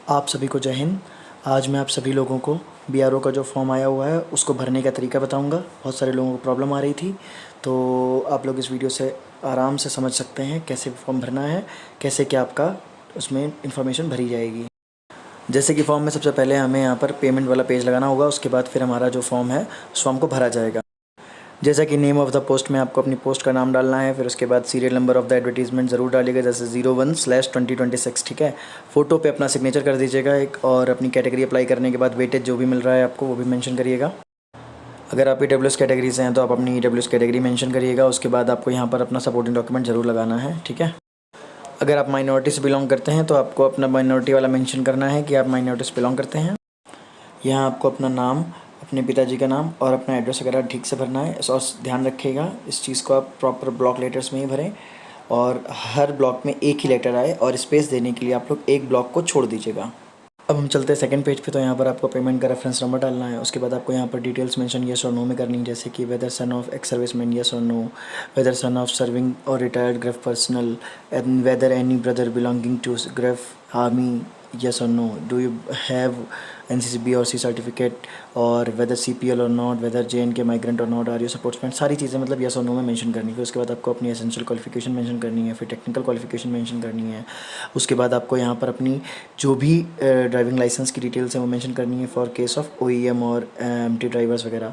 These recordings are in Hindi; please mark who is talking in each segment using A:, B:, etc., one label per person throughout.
A: आप सभी को जय हिंद। आज मैं आप सभी लोगों को बीआरओ का जो फॉर्म आया हुआ है उसको भरने का तरीका बताऊंगा। बहुत सारे लोगों को प्रॉब्लम आ रही थी, तो आप लोग इस वीडियो से आराम से समझ सकते हैं कैसे फॉर्म भरना है, कैसे क्या आपका उसमें इन्फॉर्मेशन भरी जाएगी। जैसे कि फॉर्म में सबसे पहले हमें यहाँ पर पेमेंट वाला पेज लगाना होगा, उसके बाद फिर हमारा जो फॉर्म है उस फॉर्म को भरा जाएगा। जैसा कि नेम ऑफ़ द पोस्ट में आपको अपनी पोस्ट का नाम डालना है, फिर उसके बाद serial number of the advertisement ज़रूर डालिएगा, जैसे 01/2026, ठीक है। फ़ोटो पे अपना सिग्नेचर कर दीजिएगा एक, और अपनी कैटेगरी अप्लाई करने के बाद वेटेज जो भी मिल रहा है आपको वो भी मेंशन करिएगा। अगर आप ईडब्ल्यूएस कैटेगरी से हैं तो आप अपनी ईडब्ल्यूएस कैटेगरी मेंशन करिएगा। उसके बाद आपको यहाँ पर अपना सपोर्टिंग डॉक्यूमेंट ज़रूर लगाना है, ठीक है। अगर आप माइनॉरिटी से बिलोंग करते हैं तो आपको अपना माइनॉरिटी वाला मेंशन करना है कि आप माइनॉरिटी से बिलोंग करते हैं। यहाँ आपको अपना नाम, अपने पिताजी का नाम और अपना एड्रेस वगैरह ठीक से भरना है। और ध्यान रखिएगा इस चीज़ को आप प्रॉपर ब्लॉक लेटर्स में ही भरें, और हर ब्लॉक में एक ही लेटर आए, और स्पेस देने के लिए आप लोग एक ब्लॉक को छोड़ दीजिएगा। अब हम चलते हैं सेकंड पेज पे। तो यहाँ पर आपको पेमेंट का रेफरेंस नंबर डालना है। उसके बाद आपको यहाँ पर डिटेल्स मेंशन येस और नो में करनी है, जैसे कि whether son of ex serviceman yes और no, whether son of serving और retired GREF personnel, and whether any brother belonging to GREF army yes or no, do you have NCCB और C सर्टिफिकेट, और वेदर CPL और नॉट, वेदर JNK माइग्रेंट और नॉट, आर यू सपोर्ट्समैन। सारी चीज़ें मतलब yes और no में मेंशन करनी है। फिर उसके बाद आपको अपनी एसेंशियल क्वालिफिकेशन मेंशन करनी है, फिर टेक्निकल क्वालिफिकेशन मेंशन करनी है। उसके बाद आपको यहाँ पर अपनी जो भी ड्राइविंग लाइसेंस की डिटेल्स हैं वो मेंशन करनी है फॉर केस ऑफ OEM और MT ड्राइवर्स वगैरह।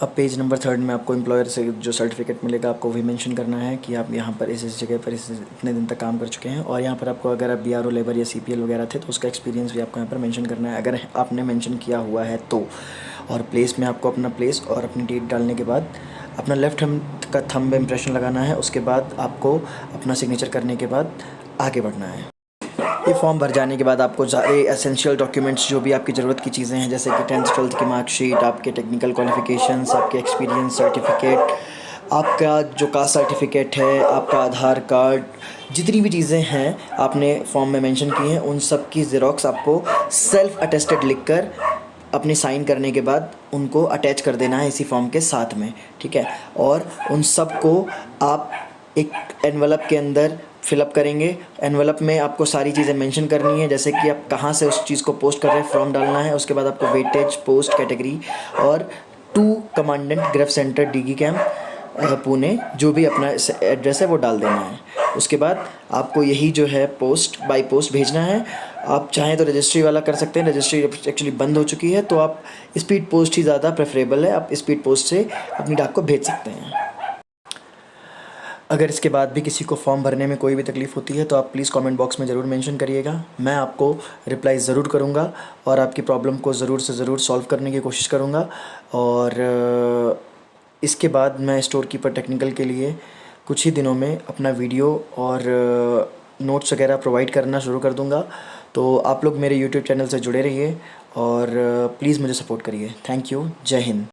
A: अब पेज नंबर 3 में आपको एम्प्लॉयर से जो सर्टिफिकेट मिलेगा आपको वही मेंशन करना है कि आप यहाँ पर इस जगह पर इतने दिन तक काम कर चुके हैं। और यहाँ पर आपको अगर आप BRO लेबर या CPL वगैरह थे तो उसका एक्सपीरियंस भी आपको यहाँ पर मेंशन करना है, अगर आपने मेंशन किया हुआ है तो। और प्लेस में आपको अपना प्लेस और अपनी डेट डालने के बाद अपना लेफ्ट हैंड का थंब इम्प्रेशन लगाना है। उसके बाद आपको अपना सिग्नेचर करने के बाद आगे बढ़ना है। ये फॉर्म भर जाने के बाद आपको सारे एसेंशियल डॉक्यूमेंट्स जो भी आपकी ज़रूरत की चीज़ें हैं, जैसे कि 10th 12th की मार्कशीट, आपके टेक्निकल क्वालिफिकेशंस, आपके एक्सपीरियंस सर्टिफिकेट, आपका जो कास्ट सर्टिफिकेट है, आपका आधार कार्ड, जितनी भी चीज़ें हैं आपने फॉर्म में मेंशन की हैं उन सब की ज़ेरॉक्स आपको सेल्फ अटेस्टेड लिखकर अपने साइन करने के बाद उनको अटैच कर देना है इसी फॉर्म के साथ में, ठीक है। और उन सब को आप एक एनवलप के अंदर फिलअप करेंगे। एनवलप में आपको सारी चीज़ें मेंशन करनी है, जैसे कि आप कहाँ से उस चीज़ को पोस्ट कर रहे हैं, फॉर्म डालना है। उसके बाद आपको वेटेज, पोस्ट, कैटेगरी और to commandant GREF centre DG camp Pune, जो भी अपना एड्रेस है वो डाल देना है। उसके बाद आपको यही जो है पोस्ट बाय पोस्ट भेजना है। आप चाहें तो रजिस्ट्री वाला कर सकते हैं, रजिस्ट्री एक्चुअली बंद हो चुकी है, तो आप स्पीड पोस्ट ही ज़्यादा प्रेफरेबल है। आप स्पीड पोस्ट से अपनी डाक को भेज सकते हैं। अगर इसके बाद भी किसी को फॉर्म भरने में कोई भी तकलीफ़ होती है तो आप प्लीज़ कमेंट बॉक्स में ज़रूर मेंशन करिएगा। मैं आपको रिप्लाई ज़रूर करूँगा और आपकी प्रॉब्लम को ज़रूर से ज़रूर सॉल्व करने की कोशिश करूँगा। और इसके बाद मैं स्टोर कीपर टेक्निकल के लिए कुछ ही दिनों में अपना वीडियो और नोट्स वगैरह प्रोवाइड करना शुरू कर दूँगा। तो आप लोग मेरे YouTube चैनल से जुड़े रहिए और प्लीज़ मुझे सपोर्ट करिए। Thank you. जय हिंद।